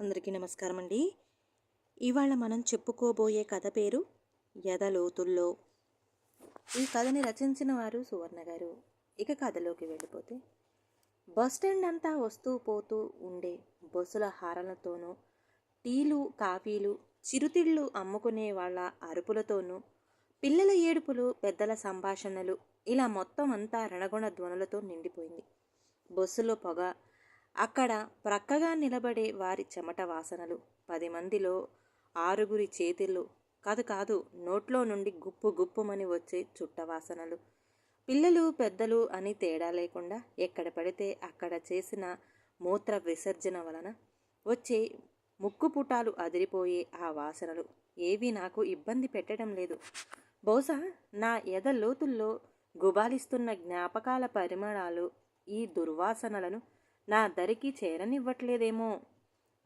అందరికీ నమస్కారం అండి. ఇవాళ మనం చెప్పుకోబోయే కథ పేరు ఎదలోతుల్లో. ఈ కథని రచించిన వారు సువర్ణ గారు. ఇక కథలోకి వెళ్ళిపోతే, బస్ స్టాండ్ అంతా వస్తూ పోతూ ఉండే బస్సుల హారలతోనూ, టీలు కాఫీలు చిరుతిళ్ళు అమ్ముకునే వాళ్ళ అరుపులతోనూ, పిల్లల ఏడుపులు పెద్దల సంభాషణలు, ఇలా మొత్తం అంతా రణగుణ ధ్వనులతో నిండిపోయింది. బస్సులో పొగ, అక్కడ ప్రక్కగా నిలబడే వారి చెమట వాసనలు, 10 మందిలో 6 చేతిళ్ళు కాదు నోట్లో నుండి గుప్పు గుప్పుమని వచ్చే చుట్ట వాసనలు, పిల్లలు పెద్దలు అని తేడా లేకుండా ఎక్కడ పడితే అక్కడ చేసిన మూత్ర విసర్జన వలన వచ్చే ముక్కుపుటాలు అదిరిపోయే ఆ వాసనలు ఏవి నాకు ఇబ్బంది పెట్టడం లేదు. బహుశా నా ఎద లోతుల్లో గుబాలిస్తున్న జ్ఞాపకాల పరిమళాలు ఈ దుర్వాసనలను నా దరికి చేరనివ్వట్లేదేమో.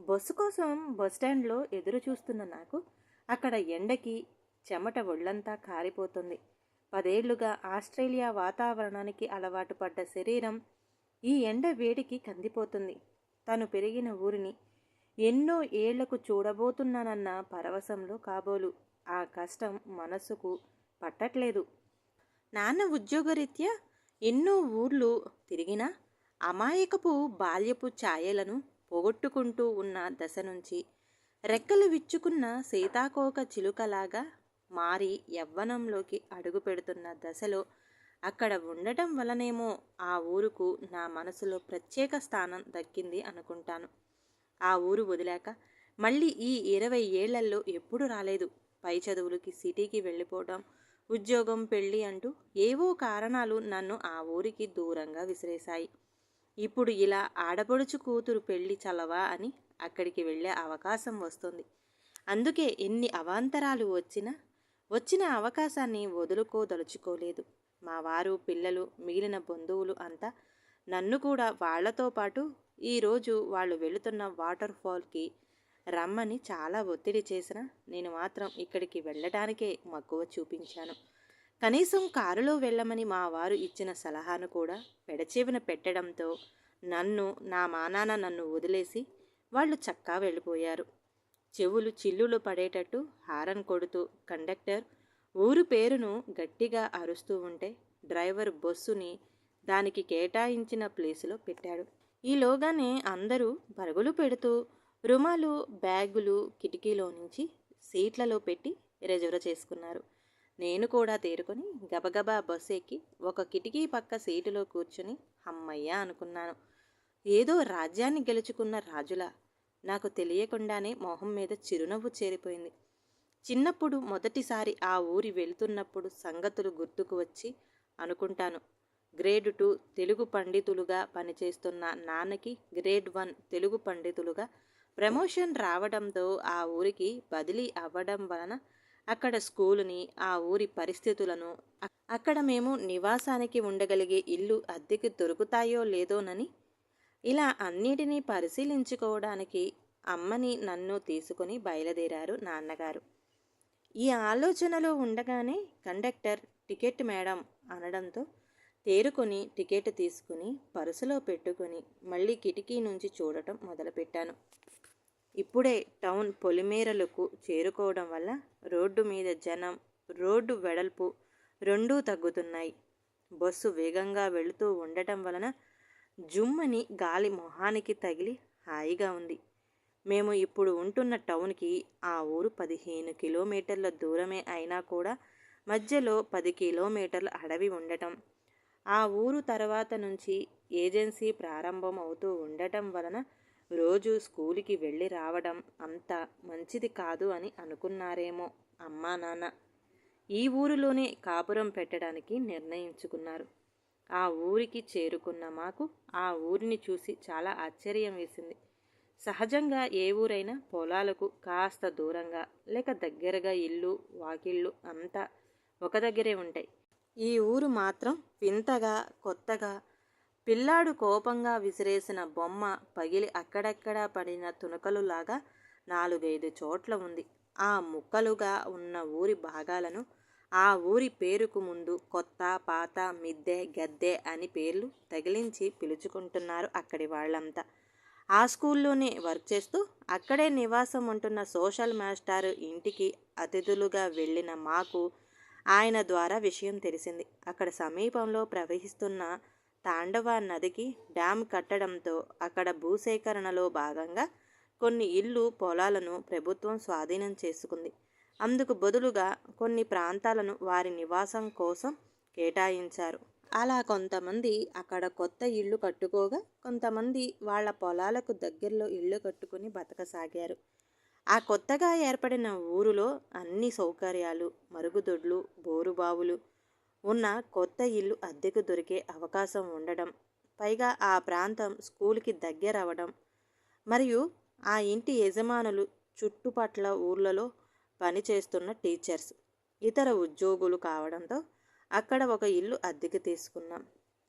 బస్సు కోసం బస్టాండ్లో ఎదురు చూస్తున్న నాకు అక్కడ ఎండకి చెమట ఒళ్ళంతా కారిపోతుంది. 10 ఏళ్లుగా ఆస్ట్రేలియా వాతావరణానికి అలవాటు పడ్డ శరీరం ఈ ఎండ వేడికి కందిపోతుంది. తను పెరిగిన ఊరిని ఎన్నో ఏళ్లకు చూడబోతున్నానన్న పరవశంలో కాబోలు ఆ కష్టం మనసుకు పట్టట్లేదు. నాన్న ఉద్యోగరీత్యా ఎన్నో ఊర్లు తిరిగినా అమాయకపు బాల్యపు ఛాయలను పోగొట్టుకుంటూ ఉన్న దశ నుంచి రెక్కలు విచ్చుకున్న సీతాకోక చిలుకలాగా మారి యవ్వనంలోకి అడుగు పెడుతున్న దశలో అక్కడ ఉండటం వలనేమో ఆ ఊరుకు నా మనసులో ప్రత్యేక స్థానం దక్కింది అనుకుంటాను. ఆ ఊరు వదిలాక మళ్ళీ ఈ 20 ఏళ్లలో ఎప్పుడు రాలేదు. పై చదువులకి సిటీకి వెళ్ళిపోవడం, ఉద్యోగం, పెళ్ళి అంటూ ఏవో కారణాలు నన్ను ఆ ఊరికి దూరంగా విసిరేశాయి. ఇప్పుడు ఇలా ఆడపడుచు కూతురు పెళ్లి చలవా అని అక్కడికి వెళ్ళే అవకాశం వస్తుంది. అందుకే ఎన్ని అవాంతరాలు వచ్చిన అవకాశాన్ని వదులుకోదలుచుకోలేదు. మా వారు, పిల్లలు, మిగిలిన బంధువులు అంతా నన్ను కూడా వాళ్లతో పాటు ఈరోజు వాళ్ళు వెళుతున్న వాటర్ ఫాల్కి రమ్మని చాలా ఒత్తిడి చేసినా నేను మాత్రం ఇక్కడికి వెళ్ళడానికే మక్కువ చూపించాను. కనీసం కారులో వెళ్ళమని మా వారు ఇచ్చిన సలహాను కూడా పెడచెవిన పెట్టడంతో నా మానాన నన్ను వదిలేసి వాళ్ళు చక్కా వెళ్ళిపోయారు. చెవులు చిల్లులు పడేటట్టు హారన్ కొడుతూ కండక్టర్ ఊరు పేరును గట్టిగా అరుస్తూ ఉంటే డ్రైవర్ బస్సుని దానికి కేటాయించిన ప్లేసులో పెట్టాడు. ఈలోగానే అందరూ పరుగులు పెడుతూ రుమాలు, బ్యాగులు కిటికీలో నుంచి సీట్లలో పెట్టి రిజర్వ్ చేసుకున్నారు. నేను కూడా తేరుకొని గబగబా బస్సు ఎక్కి ఒక కిటికీ పక్క సీటులో కూర్చుని హమ్మయ్య అనుకున్నాను. ఏదో రాజ్యాన్ని గెలుచుకున్న రాజులా నాకు తెలియకుండానే మొహం మీద చిరునవ్వు చేరిపోయింది. చిన్నప్పుడు మొదటిసారి ఆ ఊరి వెళుతున్నప్పుడు సంగతులు గుర్తుకు వచ్చి అనుకుంటాను. గ్రేడ్ 2 తెలుగు పండితులుగా పనిచేస్తున్న నాన్నకి గ్రేడ్ 1 తెలుగు పండితులుగా ప్రమోషన్ రావడంతో ఆ ఊరికి బదిలీ అవ్వడం వలన అక్కడ స్కూలుని, ఆ ఊరి పరిస్థితులను, అక్కడ మేము నివాసానికి ఉండగలిగే ఇల్లు అద్దెకి దొరుకుతాయో లేదోనని ఇలా అన్నిటినీ పరిశీలించుకోవడానికి అమ్మని నన్ను తీసుకుని బయలుదేరారు నాన్నగారు. ఈ ఆలోచనలో ఉండగానే కండక్టర్ టికెట్ మేడం అనడంతో తేరుకొని టికెట్ తీసుకుని పర్సులో పెట్టుకుని మళ్ళీ కిటికీ నుంచి చూడటం మొదలుపెట్టాను. ఇప్పుడే టౌన్ పొలిమేరలకు చేరుకోవడం వల్ల రోడ్డు మీద జనం, రోడ్డు వెడల్పు రెండూ తగ్గుతున్నాయి. బస్సు వేగంగా వెళుతూ ఉండటం వలన జుమ్మని గాలి మొహానికి తగిలి హాయిగా ఉంది. మేము ఇప్పుడు ఉంటున్న టౌన్కి ఆ ఊరు 15 కిలోమీటర్ల దూరమే అయినా కూడా మధ్యలో 10 కిలోమీటర్ల అడవి ఉండటం, ఆ ఊరు తర్వాత నుంచి ఏజెన్సీ ప్రారంభం అవుతూ ఉండటం వలన రోజు స్కూలుకి వెళ్ళి రావడం అంత మంచిది కాదు అని అనుకున్నారేమో అమ్మా నాన్న. ఈ ఊరిలోనే కాపురం పెట్టడానికి నిర్ణయించుకున్నారు. ఆ ఊరికి చేరుకున్న మాకు ఆ ఊరిని చూసి చాలా ఆశ్చర్యం వేసింది. సహజంగా ఏ ఊరైనా పొలాలకు కాస్త దూరంగా లేక దగ్గరగా ఇల్లు, వాకిళ్ళు అంతా ఒక దగ్గరే ఉంటాయి. ఈ ఊరు మాత్రం వింతగా, కొత్తగా, పిల్లాడు కోపంగా విసిరేసిన బొమ్మ పగిలి అక్కడక్కడా పడిన తునకలులాగా 4-5 చోట్ల ఉంది. ఆ ముక్కలుగా ఉన్న ఊరి భాగాలను ఆ ఊరి పేరుకు ముందు కొత్త, పాత, మిద్దె, గద్దె అని పేర్లు తగిలించి పిలుచుకుంటున్నారు అక్కడి వాళ్ళంతా. ఆ స్కూల్లోనే వర్క్ చేస్తూ అక్కడే నివాసం ఉంటున్న సోషల్ మాస్టర్ ఇంటికి అతిథులుగా వెళ్ళిన మాకు ఆయన ద్వారా విషయం తెలిసింది. అక్కడ సమీపంలో ప్రవహిస్తున్న తాండవ నదికి డ్యామ్ కట్టడంతో అక్కడ భూసేకరణలో భాగంగా కొన్ని ఇళ్ళు పొలాలను ప్రభుత్వం స్వాధీనం చేసుకుంది. అందుకు బదులుగా కొన్ని ప్రాంతాలను వారి నివాసం కోసం కేటాయించారు. అలా కొంతమంది అక్కడ కొత్త ఇళ్ళు కట్టుకోగా, కొంతమంది వాళ్ళ పొలాలకు దగ్గరలో ఇళ్ళు కట్టుకుని బతకసాగారు. ఆ కొత్తగా ఏర్పడిన ఊరిలో అన్ని సౌకర్యాలు, మరుగుదొడ్లు, బోరుబావులు ఉన్న కొత్త ఇల్లు అద్దెకు దొరికే అవకాశం ఉండడం, పైగా ఆ ప్రాంతం స్కూల్కి దగ్గరవడం, మరియు ఆ ఇంటి యజమానులు చుట్టుపట్ల ఊర్లలో పనిచేస్తున్న టీచర్స్, ఇతర ఉద్యోగులు కావడంతో అక్కడ ఒక ఇల్లు అద్దెకి తీసుకున్నాం.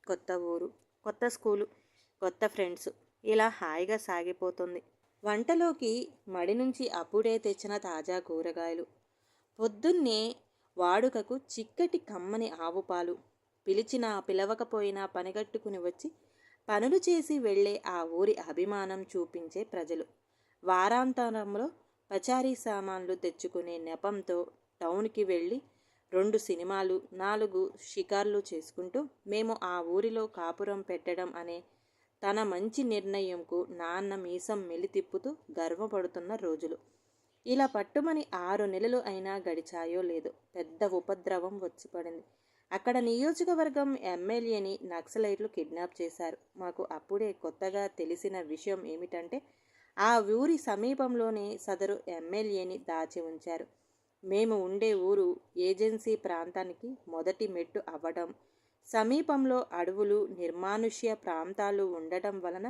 కొత్త ఊరు, కొత్త స్కూలు, కొత్త ఫ్రెండ్స్, ఇలా హాయిగా సాగిపోతుంది. వంటలోకి మడి నుంచి అప్పుడే తెచ్చిన తాజా కూరగాయలు, పొద్దున్నే వాడుకకు చిక్కటి కమ్మని ఆవుపాలు, పిలిచినా పిలవకపోయినా పనిగట్టుకుని వచ్చి పనులు చేసి వెళ్ళే ఆ ఊరి అభిమానం చూపించే ప్రజలు, వారాంతరంలో పచారీ సామాన్లు తెచ్చుకునే నెపంతో టౌన్కి వెళ్ళి 2 సినిమాలు, 4 షికార్లు చేసుకుంటూ మేము ఆ ఊరిలో కాపురం పెట్టడం అనే తన మంచి నిర్ణయంకు నాన్న మీసం మెలితిప్పుతూ గర్వపడుతున్న రోజులు. ఇలా పట్టుమని 6 నెలలు అయినా గడిచాయో లేదో పెద్ద ఉపద్రవం వచ్చి పడింది. అక్కడ నియోజకవర్గం ఎమ్మెల్యేని నక్సలైట్లు కిడ్నాప్ చేశారు. మాకు అప్పుడే కొత్తగా తెలిసిన విషయం ఏమిటంటే ఆ ఊరి సమీపంలోనే సదరు ఎమ్మెల్యేని దాచి ఉంచారు. మేము ఉండే ఊరు ఏజెన్సీ ప్రాంతానికి మొదటి మెట్టు అవ్వడం, సమీపంలో అడవులు, నిర్మానుష్య ప్రాంతాలు ఉండటం వలన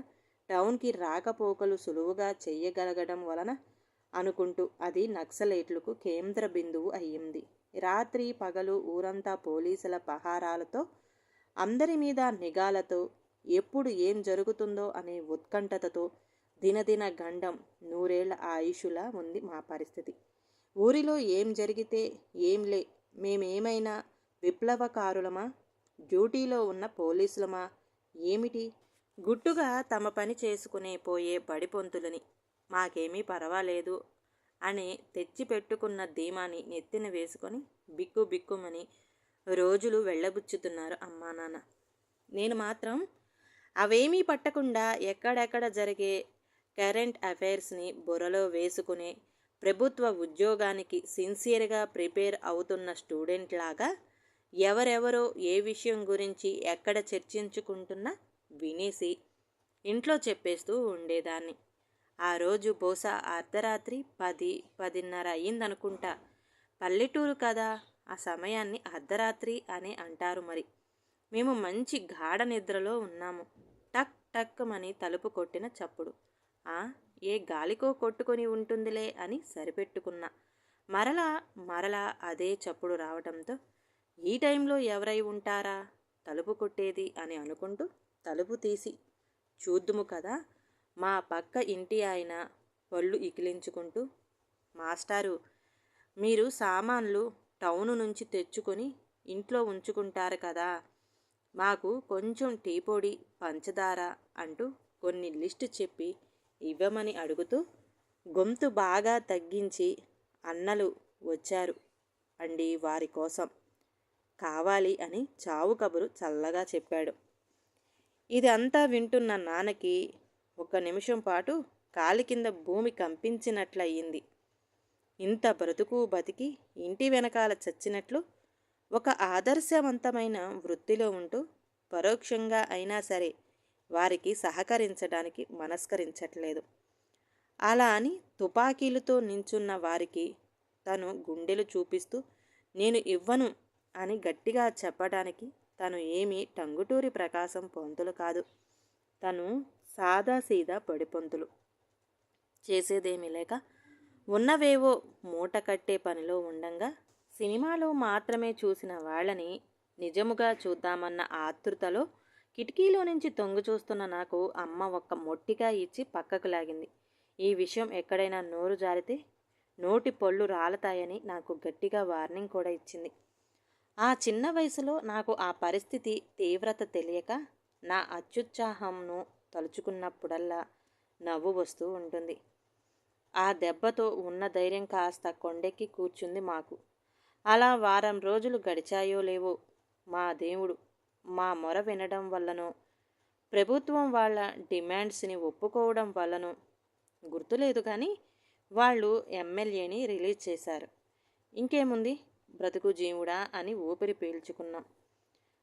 టౌన్కి రాకపోకలు సులువుగా చేయగలగడం వలన అనుకుంటూ అది నక్సలైట్లకు కేంద్ర బిందువు అయ్యింది. రాత్రి పగలు ఊరంతా పోలీసుల పహారాలతో, అందరి మీద నిఘాలతో, ఎప్పుడు ఏం జరుగుతుందో అనే ఉత్కంఠతతో దినదిన గండం 100 ఏళ్ల ఆయుషులా ఉంది మా పరిస్థితి. ఊరిలో ఏం జరిగితే ఏంలే, మేమేమైనా విప్లవకారులమా, డ్యూటీలో ఉన్న పోలీసులమా ఏమిటి? గుట్టుగా తమ పని చేసుకునే పోయే బడిపొంతులని, మాకేమీ పర్వాలేదు అని తెచ్చిపెట్టుకున్న ధీమాని నెత్తిన వేసుకొని బిక్కు బిక్కుమని రోజులు వెళ్ళబుచ్చుతున్నారు అమ్మా నాన్న. నేను మాత్రం అవేమీ పట్టకుండా ఎక్కడెక్కడ జరిగే కరెంట్ అఫైర్స్ని బుర్రలో వేసుకునే ప్రభుత్వ ఉద్యోగానికి సిన్సియర్గా ప్రిపేర్ అవుతున్న స్టూడెంట్ లాగా ఎవరెవరో ఏ విషయం గురించి ఎక్కడ చర్చించుకుంటున్నా వినేసి ఇంట్లో చెప్పేస్తూ ఉండేదాన్ని. ఆ రోజు బహుశా అర్ధరాత్రి 10-10:30 అయ్యిందనుకుంటా. పల్లెటూరు కదా, ఆ సమయాన్ని అర్ధరాత్రి అని అంటారు మరి. మేము మంచి గాఢ నిద్రలో ఉన్నాము. టక్ టక్మని తలుపు కొట్టిన చప్పుడు. ఏ గాలికో కొట్టుకొని ఉంటుందిలే అని సరిపెట్టుకున్నా. మరలా అదే చప్పుడు రావడంతో ఈ టైంలో ఎవరై ఉంటారా తలుపు కొట్టేది అని అనుకుంటూ తలుపు తీసి చూద్దుము కదా, మా పక్క ఇంటి ఆయన పళ్ళు ఇకిలించుకుంటూ, మాస్టారు, మీరు సామాన్లు టౌను నుంచి తెచ్చుకొని ఇంట్లో ఉంచుకుంటారు కదా, మాకు కొంచెం టీ పొడి, పంచదార అంటూ కొన్ని లిస్టు చెప్పి ఇవ్వమని అడుగుతూ గొంతు బాగా తగ్గించి, అన్నలు వచ్చారు అండి, వారి కోసం కావాలి అని చావు కబురు చల్లగా చెప్పాడు. ఇది అంతా వింటున్న నాన్నకి 1 నిమిషం పాటు కాలి కింద భూమి కంపించినట్లయింది. ఇంత బ్రతుకు బతికి ఇంటి వెనకాల చచ్చినట్లు ఒక ఆదర్శవంతమైన వృత్తిలో ఉంటూ పరోక్షంగా అయినా సరే వారికి సహకరించడానికి మనస్కరించట్లేదు. అలా అని తుపాకీలతో నించున్న వారికి తను గుండెలు చూపిస్తూ నేను ఇవ్వను అని గట్టిగా చెప్పడానికి తను ఏమీ టంగుటూరి ప్రకాశం పొంతులు కాదు. తను సాదాసీదా పడిపొంతులు. చేసేదేమీ లేక ఉన్నవేవో మూట కట్టే పనిలో ఉండంగా సినిమాలో మాత్రమే చూసిన వాళ్ళని నిజముగా చూద్దామన్న ఆతృతలో కిటికీలో నుంచి తొంగి చూస్తున్న నాకు అమ్మ ఒక్క మొట్టిగా ఇచ్చి పక్కకు లాగింది. ఈ విషయం ఎక్కడైనా నోరు జారితే నోటి పళ్ళు రాలతాయని నాకు గట్టిగా వార్నింగ్ కూడా ఇచ్చింది. ఆ చిన్న వయసులో నాకు ఆ పరిస్థితి తీవ్రత తెలియక నా అత్యుత్సాహంను తలుచుకున్నప్పుడల్లా నవ్వు వస్తూ ఉంటుంది. ఆ దెబ్బతో ఉన్న ధైర్యం కాస్త కొండెక్కి కూర్చుంది మాకు. అలా వారం రోజులు గడిచాయో లేవో, మా దేవుడు మా మొర వినడం వల్లనో, ప్రభుత్వం వాళ్ళ డిమాండ్స్ని ఒప్పుకోవడం వల్లనో గుర్తులేదు కానీ వాళ్ళు ఎమ్మెల్యేని రిలీజ్ చేశారు. ఇంకేముంది, బ్రతుకు జీవుడా అని ఊపిరి పీల్చుకున్నాం.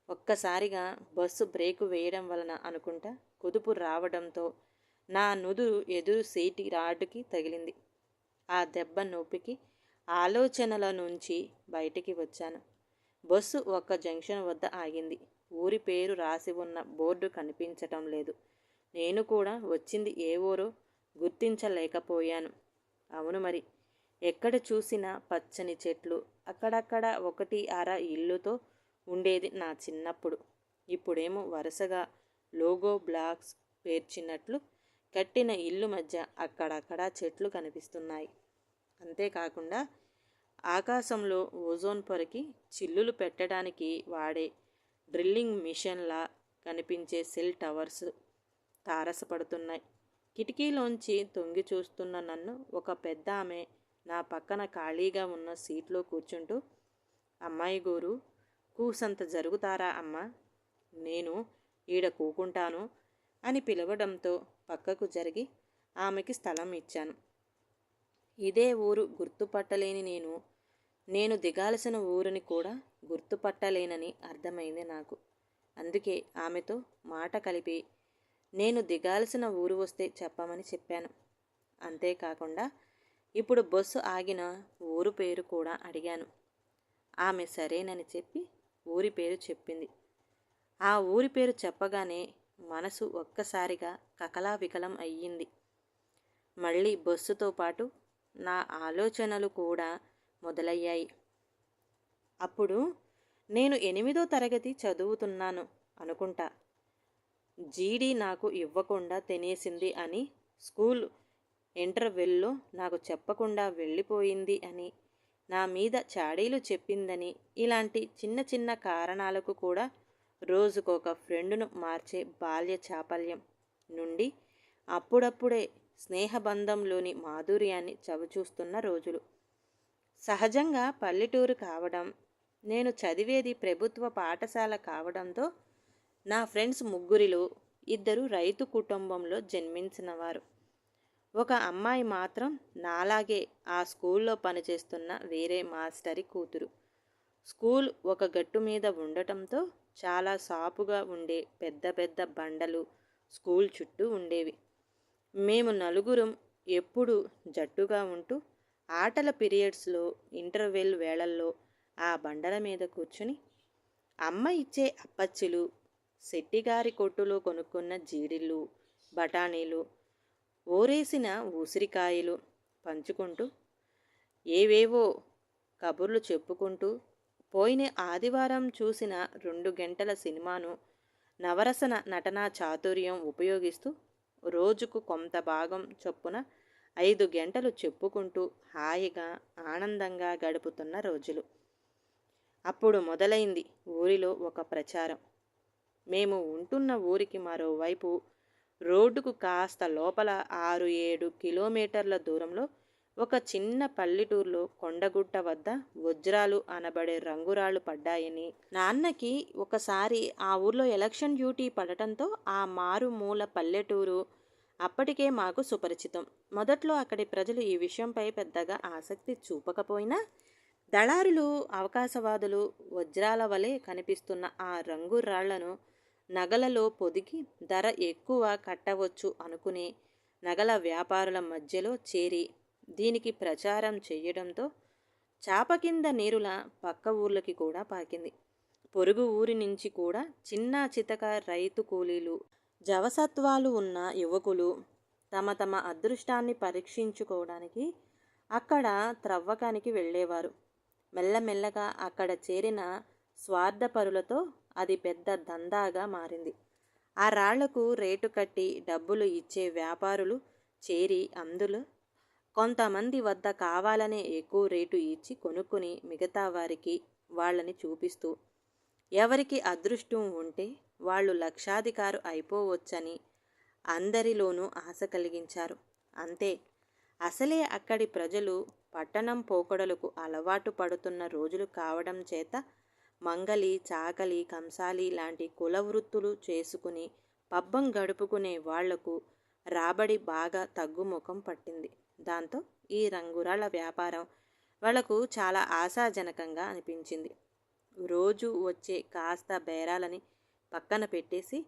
ఒక్కసారిగా బస్సు బ్రేకు వేయడం వలన అనుకుంటా కుదుపు రావడంతో నా నుదురు ఎదురు సీటి రాడ్డుకి తగిలింది. ఆ దెబ్బ నొప్పికి ఆలోచనల నుంచి బయటికి వచ్చాను. బస్సు ఒక జంక్షన్ వద్ద ఆగింది. ఊరి పేరు రాసి ఉన్న బోర్డు కనిపించటం లేదు. నేను కూడా వచ్చింది ఏ ఊరో గుర్తించలేకపోయాను. అవును మరి, ఎక్కడ చూసినా పచ్చని చెట్లు, అక్కడక్కడ ఒకటి అర ఇల్లుతో ఉండేది నా చిన్నప్పుడు. ఇప్పుడేమో వరుసగా లోగో బ్లాక్స్ పేర్చినట్లు కట్టిన ఇల్లు మధ్య అక్కడక్కడ చెట్లు కనిపిస్తున్నాయి. అంతేకాకుండా ఆకాశంలో ఓజోన్ పొరకి చిల్లులు పెట్టడానికి వాడే డ్రిల్లింగ్ మిషన్లా కనిపించే సెల్ టవర్స్ తారసపడుతున్నాయి. కిటికీలోంచి తొంగి చూస్తున్న నన్ను ఒక పెద్ద ఆమె నా పక్కన ఖాళీగా ఉన్న సీట్లో కూర్చుంటూ, అమ్మాయి గోరు, కూసంత జరుగుతారా అమ్మా, నేను ఈడ కూకుంటాను అని పిలవడంతో పక్కకు జరిగి ఆమెకి స్థలం ఇచ్చాను. ఇదే ఊరు గుర్తుపట్టలేని నేను దిగాల్సిన ఊరిని కూడా గుర్తుపట్టలేనని అర్థమైంది నాకు. అందుకే ఆమెతో మాట కలిపి నేను దిగాల్సిన ఊరు వస్తే చెప్పమని చెప్పాను. అంతేకాకుండా ఇప్పుడు బస్సు ఆగిన ఊరు పేరు కూడా అడిగాను. ఆమె సరేనని చెప్పి ఊరి పేరు చెప్పింది. ఆ ఊరి పేరు చెప్పగానే మనసు ఒక్కసారిగా కకలావికలం అయ్యింది. మళ్ళీ బస్సుతో పాటు నా ఆలోచనలు కూడా మొదలయ్యాయి. అప్పుడు నేను 8వ తరగతి చదువుతున్నాను అనుకుంటా. జీడీ నాకు ఇవ్వకుండా తినేసింది అని, స్కూల్ ఇంటర్వెల్లో నాకు చెప్పకుండా వెళ్ళిపోయింది అని, నా మీద చాడీలు చెప్పిందని, ఇలాంటి చిన్న చిన్న కారణాలకు కూడా రోజుకొక ఫ్రెండును మార్చే బాల్య చాపల్యం నుండి అప్పుడప్పుడే స్నేహబంధంలోని మాధుర్యాన్ని చవిచూస్తున్న రోజులు. సహజంగా పల్లెటూరు కావడం, నేను చదివేది ప్రభుత్వ పాఠశాల కావడంతో నా ఫ్రెండ్స్ ముగ్గురిలో 2 రైతు కుటుంబంలో జన్మించినవారు. ఒక అమ్మాయి మాత్రం నాలాగే ఆ స్కూల్లో పనిచేస్తున్న వేరే మాస్టరి కూతురు. స్కూల్ ఒక గట్టు మీద ఉండటంతో చాలా సాపుగా ఉండే పెద్ద పెద్ద బండలు స్కూల్ చుట్టూ ఉండేవి. మేము నలుగురం ఎప్పుడూ జట్టుగా ఉంటూ ఆటల పీరియడ్స్లో, ఇంటర్వెల్ వేళల్లో ఆ బండల మీద కూర్చుని అమ్మ ఇచ్చే అప్పచ్చులు, శెట్టిగారి కొట్టులో కొనుక్కున్న జీడిళ్ళు, బఠానీలు, ఓరేసిన ఉసిరికాయలు పంచుకుంటూ ఏవేవో కబుర్లు చెప్పుకుంటూ పోయిన ఆదివారం చూసిన 2 గంటల సినిమాను నవరసన నటనా చాతుర్యం ఉపయోగిస్తూ రోజుకు కొంత భాగం చొప్పున 5 గంటలు చెప్పుకుంటూ హాయిగా ఆనందంగా గడుపుతున్న రోజులు. అప్పుడు మొదలైంది ఊరిలో ఒక ప్రచారం. మేము ఉంటున్న ఊరికి మరోవైపు రోడ్డుకు కాస్త లోపల 6-7 కిలోమీటర్ల దూరంలో ఒక చిన్న పల్లెటూరులో కొండగుట్ట వద్ద వజ్రాలు అనబడే రంగురాళ్ళు పడ్డాయని, నాన్నకి ఒకసారి ఆ ఊర్లో ఎలక్షన్ డ్యూటీ పడటంతో ఆ మారుమూల పల్లెటూరు అప్పటికే మాకు సుపరిచితం. మొదట్లో అక్కడి ప్రజలు ఈ విషయంపై పెద్దగా ఆసక్తి చూపకపోయినా దళారులు, అవకాశవాదులు వజ్రాల వలె కనిపిస్తున్న ఆ రంగురాళ్లను నగలలో పొదిగి ధర ఎక్కువ కట్టవచ్చు అనుకునే నగల వ్యాపారుల మధ్యలో చేరి దీనికి ప్రచారం చెయ్యడంతో చాప కింద నీరులా పక్క ఊర్లకి కూడా పాకింది. పొరుగు ఊరి నుంచి కూడా చిన్న చితక రైతు కూలీలు, జవసత్వాలు ఉన్న యువకులు తమ తమ అదృష్టాన్ని పరీక్షించుకోవడానికి అక్కడ త్రవ్వకానికి వెళ్ళేవారు. మెల్లమెల్లగా అక్కడ చేరిన స్వార్థపరులతో అది పెద్ద దందాగా మారింది. ఆ రాళ్లకు రేటు కట్టి డబ్బులు ఇచ్చే వ్యాపారులు చేరి అందులో కొంతమంది వద్ద కావాలనే ఎక్కువ రేటు ఇచ్చి కొనుక్కుని మిగతా వారికి వాళ్ళని చూపిస్తూ ఎవరికి అదృష్టం ఉంటే వాళ్ళు లక్షాధికారు అయిపోవచ్చని అందరిలోనూ ఆశ కలిగించారు. అంతే, అసలే అక్కడి ప్రజలు పట్టణం పోకడలకు అలవాటు పడుతున్న రోజులు కావడం చేత మంగలి, చాకలి, కంసాలి లాంటి కుల వృత్తులు చేసుకుని పబ్బం గడుపుకునే వాళ్లకు రాబడి బాగా తగ్గుముఖం పట్టింది. దాంతో ఈ రంగురాళ్ల వ్యాపారం వాళ్లకు చాలా ఆశాజనకంగా అనిపించింది. రోజు వచ్చే కాస్త బేరాలని పక్కన పెట్టేసి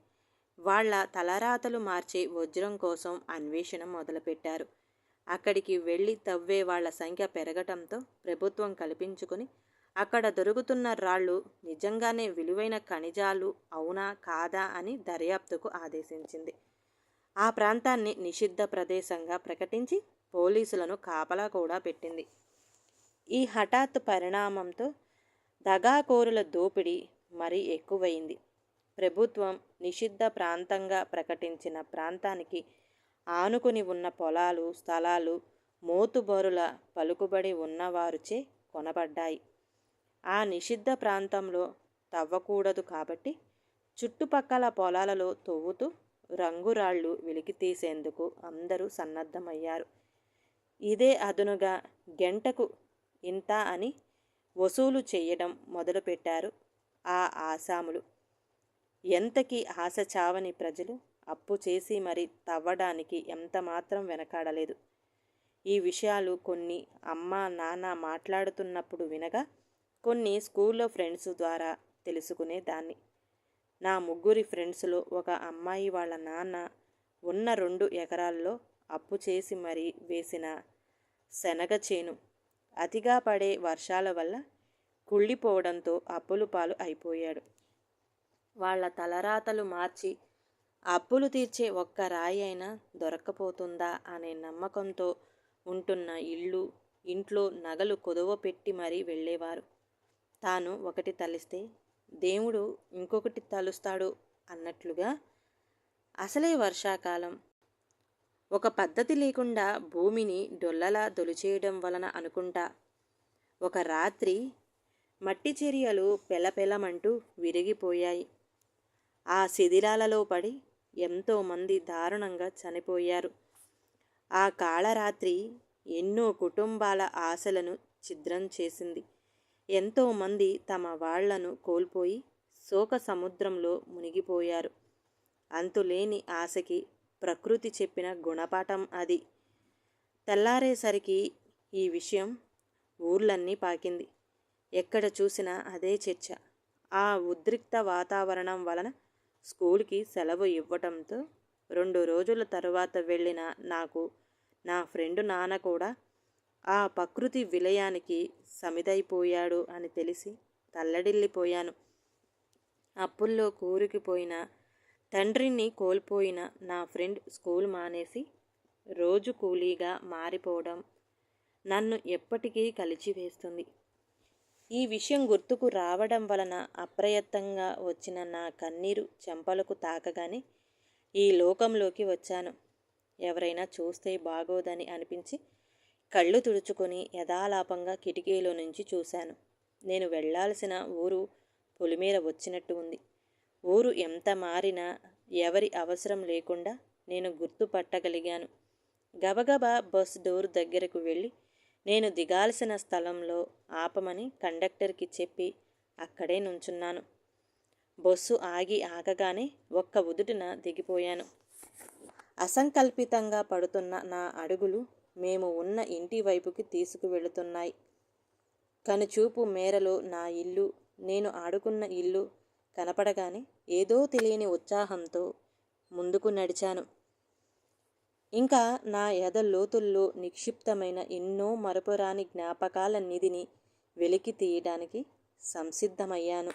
వాళ్ళ తలరాతలు మార్చే వజ్రం కోసం అన్వేషణ మొదలుపెట్టారు. అక్కడికి వెళ్ళి తవ్వే వాళ్ల సంఖ్య పెరగటంతో ప్రభుత్వం కల్పించుకుని అక్కడ దొరుకుతున్న రాళ్ళు నిజంగానే విలువైన ఖనిజాలు అవునా కాదా అని దర్యాప్తుకు ఆదేశించింది. ఆ ప్రాంతాన్ని నిషిద్ధ ప్రదేశంగా ప్రకటించి పోలీసులను కాపలా కూడా పెట్టింది. ఈ హఠాత్ పరిణామంతో దగాకోరుల దోపిడీ మరీ ఎక్కువయింది. ప్రభుత్వం నిషిద్ధ ప్రాంతంగా ప్రకటించిన ప్రాంతానికి ఆనుకుని ఉన్న పొలాలు, స్థలాలు మోతుబరుల పలుకుబడి ఉన్నవారుచే కొనబడ్డాయి. ఆ నిషిద్ధ ప్రాంతంలో తవ్వకూడదు కాబట్టి చుట్టుపక్కల పొలాలలో తవ్వుతూ రంగురాళ్ళు వెలికితీసేందుకు అందరూ సన్నద్ధమయ్యారు. ఇదే అదునుగా గంటకు ఇంత అని వసూలు చేయడం మొదలుపెట్టారు ఆ ఆసాములు. ఎంతకీ ఆశ చావని ప్రజలు అప్పు చేసి మరీ తవ్వడానికి ఎంతమాత్రం వెనకాడలేదు. ఈ విషయాలు కొన్ని అమ్మ నాన్న మాట్లాడుతున్నప్పుడు వినగా, కొన్ని స్కూల్లో ఫ్రెండ్స్ ద్వారా తెలుసుకునేదాన్ని. నా 3 ఫ్రెండ్స్లో ఒక అమ్మాయి వాళ్ళ నాన్న ఉన్న 2 ఎకరాల్లో అప్పు చేసి మరీ వేసిన శనగ చేను అతిగా పడే వర్షాల వల్ల కుళ్ళిపోవడంతో అప్పులు పాలు అయిపోయాడు. వాళ్ళ తలరాతలు మార్చి అప్పులు తీర్చే ఒక్క రాయి అయినా దొరక్కపోతుందా అనే నమ్మకంతో ఉంటున్న ఇంట్లో నగలు కుదవ పెట్టి మరీ వెళ్ళేవారు. తాను ఒకటి తలిస్తే దేవుడు ఇంకొకటి తలుస్తాడు అన్నట్లుగా. అసలే వర్షాకాలం. ఒక పద్ధతి లేకుండా భూమిని డొల్లలా దొలిచేయడం వలన అనుకుంటా ఒక రాత్రి మట్టి చర్యలు పెలపెలమంటూ విరిగిపోయాయి. ఆ శిథిలాలలో పడి ఎంతోమంది దారుణంగా చనిపోయారు. ఆ కాళరాత్రి ఎన్నో కుటుంబాల ఆశలను ఛిద్రం చేసింది. ఎంతోమంది తమ వాళ్లను కోల్పోయి శోక సముద్రంలో మునిగిపోయారు. అంతులేని ఆశకి ప్రకృతి చెప్పిన గుణపాఠం అది. తెల్లారేసరికి ఈ విషయం ఊర్లన్నీ పాకింది. ఎక్కడ చూసినా అదే చర్చ. ఆ ఉద్రిక్త వాతావరణం వలన స్కూల్కి సెలవు ఇవ్వటంతో 2 రోజుల తరువాత వెళ్ళిన నాకు నా ఫ్రెండు నాన్న కూడా ఆ ప్రకృతి విలయానికి సమిదైపోయాడు అని తెలిసి తల్లడిల్లిపోయాను. అప్పుల్లో కూరుకుపోయిన తండ్రిని కోల్పోయిన నా ఫ్రెండ్ స్కూల్ మానేసి రోజు కూలీగా మారిపోవడం నన్ను ఎప్పటికీ కలిచివేస్తుంది. ఈ విషయం గుర్తుకు రావడం వలన అప్రయత్నంగా వచ్చిన నా కన్నీరు చెంపలకు తాకగానే ఈ లోకంలోకి వచ్చాను. ఎవరైనా చూస్తే బాగోదని అనిపించి కళ్ళు తుడుచుకొని యథాలాపంగా కిటికీలో నుంచి చూశాను. నేను వెళ్లాల్సిన ఊరు పొలిమేర వచ్చినట్టు ఉంది. ఊరు ఎంత మారినా ఎవరి అవసరం లేకుండా నేను గుర్తుపట్టగలిగాను. గబగబా బస్ డోర్ దగ్గరకు వెళ్ళి నేను దిగాల్సిన స్థలంలో ఆపమని కండక్టర్కి చెప్పి అక్కడే నుంచున్నాను. బస్సు ఆగగానే ఒక్క ఉదుటున దిగిపోయాను. అసంకల్పితంగా పడుతున్న నా అడుగులు మేము ఉన్న ఇంటి వైపుకి తీసుకువెళుతున్నాయి. కనుచూపు మేరలో నా ఇల్లు, నేను ఆడుకున్న ఇల్లు కనపడగానే ఏదో తెలియని ఉత్సాహంతో ముందుకు నడిచాను. ఇంకా నా ఎద లోతుల్లో నిక్షిప్తమైన ఎన్నో మరపురాని జ్ఞాపకాల నిధిని వెలికి తీయడానికి సంసిద్ధమయ్యాను.